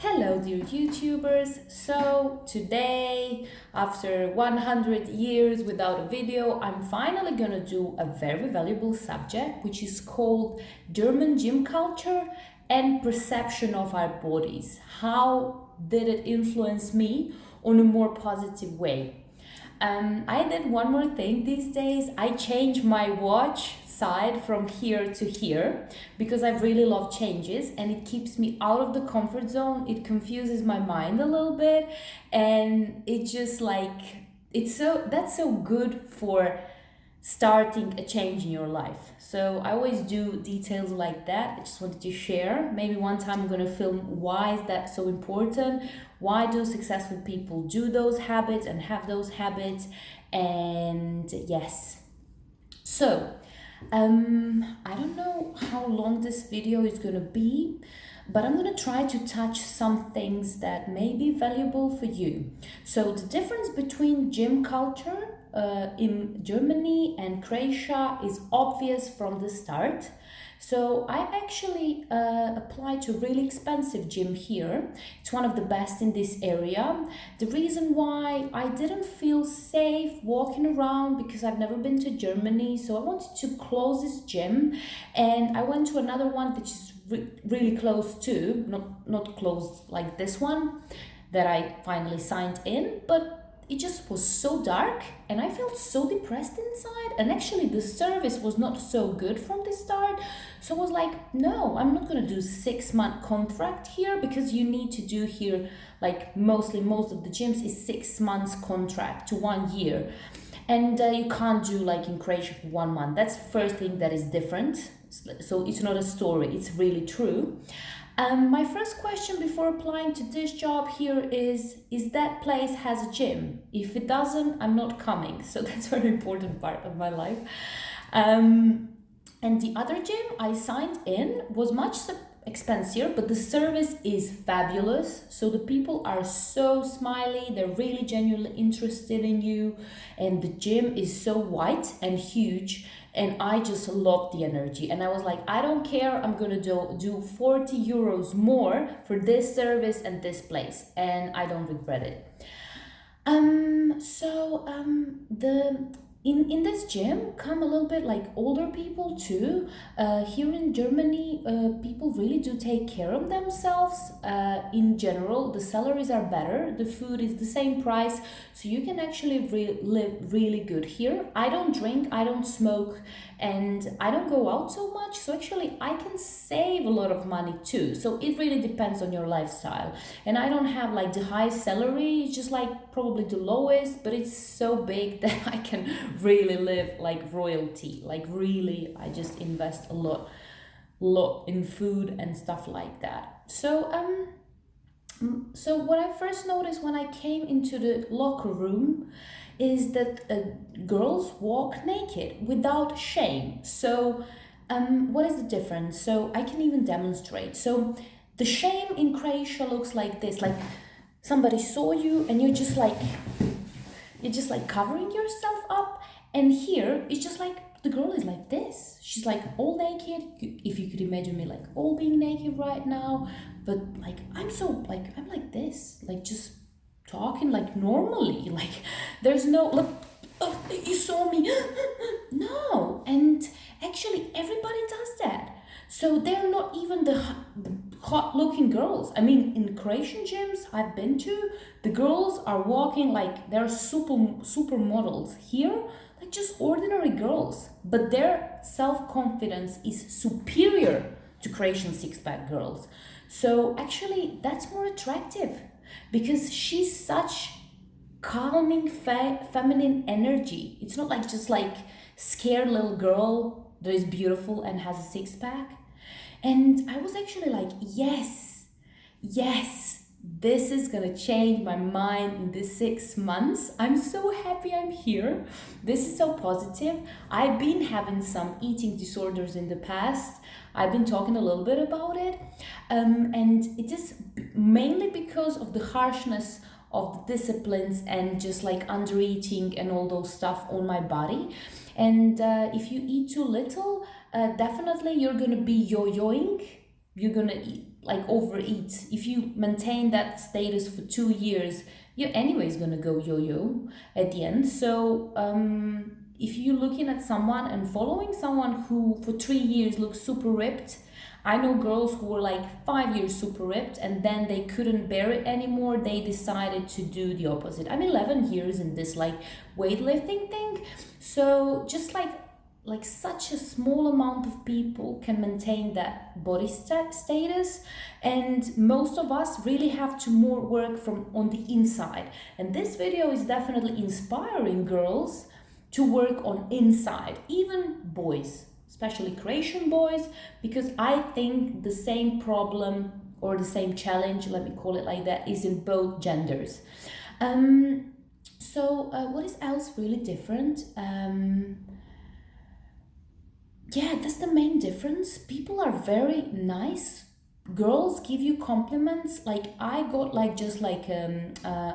Hello, dear YouTubers. So today, after 100 years without a video, I'm finally gonna do a very valuable subject, which is called German gym culture and perception of our bodies. How did it influence me on a more positive way? I did one more thing these days. I changed my watch side from here to here because I really love changes and it keeps me out of the comfort zone. It confuses my mind a little bit and it just that's so good for starting a change in your life. So I always do details like that. I just wanted to share. Maybe one time I'm going to film why is that so important? Why do successful people do those habits and have those habits? And yes. So, I don't know how long this video is going to be, but I'm going to try to touch some things that may be valuable for you. So the difference between gym culture in Germany and Croatia is obvious from the start. So I actually applied to a really expensive gym here. It's one of the best in this area. The reason why I didn't feel safe walking around because I've never been to Germany, so I wanted to close this gym and I went to another one which is really close too, not close like this one that I finally signed in, but it just was so dark and I felt so depressed inside, and actually the service was not so good from the start. So I was like, no, I'm not going to do 6-month contract here, because you need to do here, like most of the gyms is 6 months contract to 1 year, and you can't do like in Croatia for 1 month. That's the first thing that is different. So it's not a story, it's really true. My first question before applying to this job here is that place has a gym? If it doesn't, I'm not coming. So that's a very important part of my life. And the other gym I signed in was much expensive, but the service is fabulous. So the people are so smiley, they're really genuinely interested in you, and the gym is so white and huge, and I just love the energy. And I was like, I don't care, I'm gonna do 40 euros more for this service and this place, and I don't regret it. The in this gym come a little bit like older people too. Here in Germany, people really do take care of themselves. In general, the salaries are better, the food is the same price, so you can actually live really good here. I don't drink, I don't smoke, and I don't go out so much, so actually I can save a lot of money too. So it really depends on your lifestyle. And I don't have like the highest salary, it's just like probably the lowest, but it's so big that I can really live like royalty. Like really, I just invest a lot in food and stuff like that. So what I first noticed when I came into the locker room is that girls walk naked without shame. So what is the difference? So I can even demonstrate. So the shame in Croatia looks like this, like somebody saw you and you're just like covering yourself up, and here it's just like the girl is like this. She's like all naked. If you could imagine me like all being naked right now, but like I'm like this, like just talking like normally, like there's no like, oh, you saw me. No, and actually everybody does that. So they're not even the hot looking girls. I mean, in Croatian gyms I've been to, the girls are walking like they're supermodels. Here, like just ordinary girls, but their self-confidence is superior to Croatian six-pack girls. So actually that's more attractive because she's such calming feminine energy. It's not like just like scared little girl that is beautiful and has a six-pack. And I was actually like, yes, this is gonna change my mind in this 6 months. I'm so happy I'm here. This is so positive. I've been having some eating disorders in the past. I've been talking a little bit about it. And it is mainly because of the harshness of the disciplines and just like under eating and all those stuff on my body. And if you eat too little, definitely you're gonna be yo-yoing you're gonna eat, like overeat. If you maintain that status for 2 years, you're anyways gonna go yo-yo at the end. So if you're looking at someone and following someone who for 3 years looks super ripped, I know girls who were like 5 years super ripped and then they couldn't bear it anymore. They decided to do the opposite. I'm 11 years in this like weightlifting thing. So just like such a small amount of people can maintain that body status, and most of us really have to more work from on the inside. And this video is definitely inspiring girls to work on inside, even boys, especially Croatian boys, because I think the same problem or the same challenge, let me call it like that, is in both genders. What is else really different? Yeah, that's the main difference. People are very nice. Girls give you compliments. Like I got like just like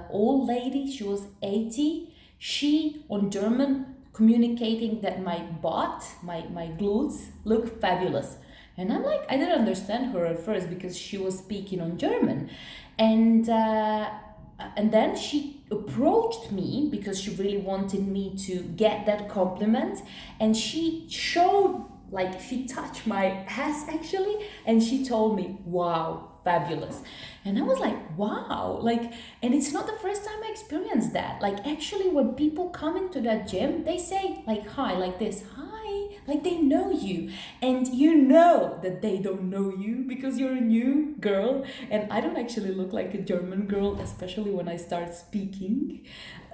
old lady. She was 80. She on German communicating that my butt, my glutes look fabulous. And I'm like, I didn't understand her at first because she was speaking on German, and then she approached me because she really wanted me to get that compliment, and she showed, like she touched my ass actually, and she told me, wow, fabulous. And I was like, wow, like, and it's not the first time I experienced that. Like actually when people come into that gym, they say like hi, like this, hi, like they know you, and you know that they don't know you because you're a new girl. And I don't actually look like a German girl, especially when I start speaking.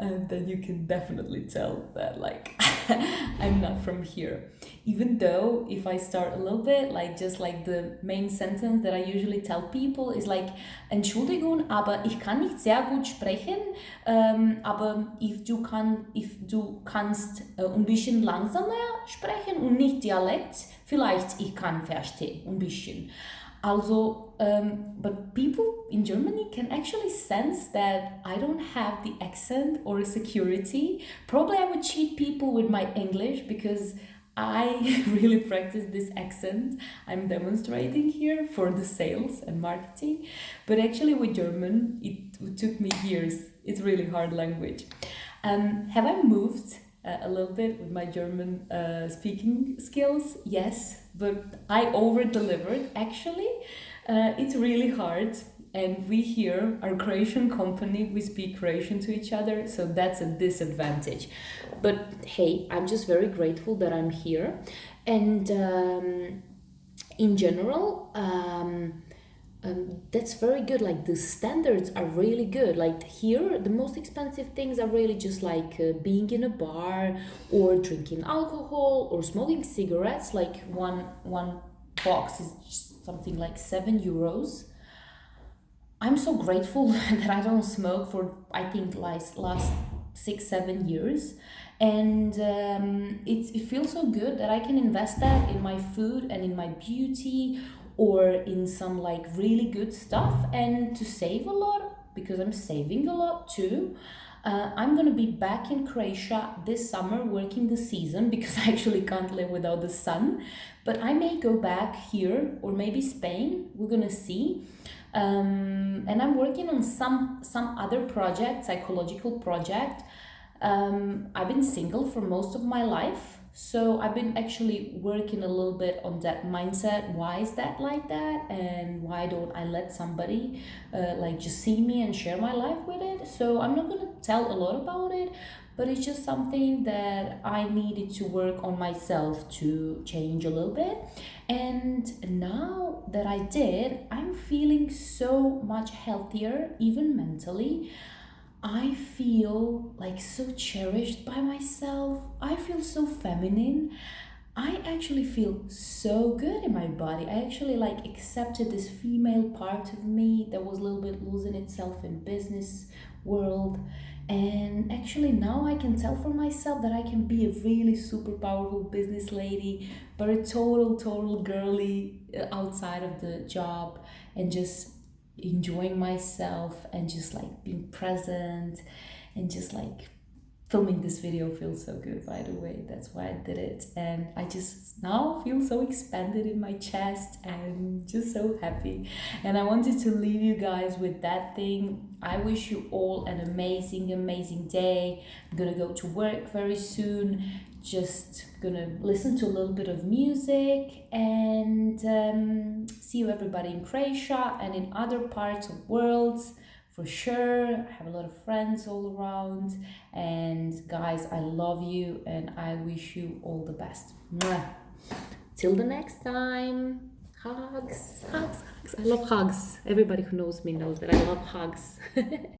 Then you can definitely tell that like I'm not from here. Even though if I start a little bit, like just like the main sentence that I usually tell people is like, Entschuldigung, aber ich kann nicht sehr gut sprechen, aber if du kannst ein bisschen langsamer sprechen und nicht Dialekt, vielleicht ich kann verstehen ein bisschen. Also, but people in Germany can actually sense that I don't have the accent or security. Probably I would cheat people with my English because I really practice this accent I'm demonstrating here for the sales and marketing. But actually with German, it took me years. It's really hard language. Have I moved a little bit with my German speaking skills? Yes, but I over-delivered actually. It's really hard, and we here, our Croatian company, we speak Croatian to each other, so that's a disadvantage. But hey, I'm just very grateful that I'm here, and in general, that's very good. Like the standards are really good. Like here, the most expensive things are really just like being in a bar or drinking alcohol or smoking cigarettes. Like one box is just something like €7. I'm so grateful that I don't smoke for I think like last 6-7 years, and it feels so good that I can invest that in my food and in my beauty or in some like really good stuff, and to save a lot because I'm saving a lot too. I'm gonna be back in Croatia this summer working the season because I actually can't live without the sun. But I may go back here or maybe Spain. We're gonna see. And I'm working on some other project, psychological project. I've been single for most of my life, so I've been actually working a little bit on that mindset. Why is that like that, and why don't I let somebody like just see me and share my life with it? So I'm not gonna tell a lot about it, but it's just something that I needed to work on myself to change a little bit. And now that I did, I'm feeling so much healthier, even mentally. I feel like so cherished by myself. I feel so feminine. I actually feel so good in my body. I actually like accepted this female part of me that was a little bit losing itself in business world. And actually now I can tell for myself that I can be a really super powerful business lady, but a total girly outside of the job, and just enjoying myself and just like being present and just like filming this video feels so good, by the way. That's why I did it. And I just now feel so expanded in my chest and just so happy. And I wanted to leave you guys with that thing. I wish you all an amazing, amazing day. I'm gonna go to work very soon. Just gonna listen to a little bit of music and see you everybody in Croatia and in other parts of worlds. For sure, I have a lot of friends all around, and guys, I love you and I wish you all the best. Mwah. Till the next time. Hugs, hugs, hugs. I love hugs. Everybody who knows me knows that I love hugs.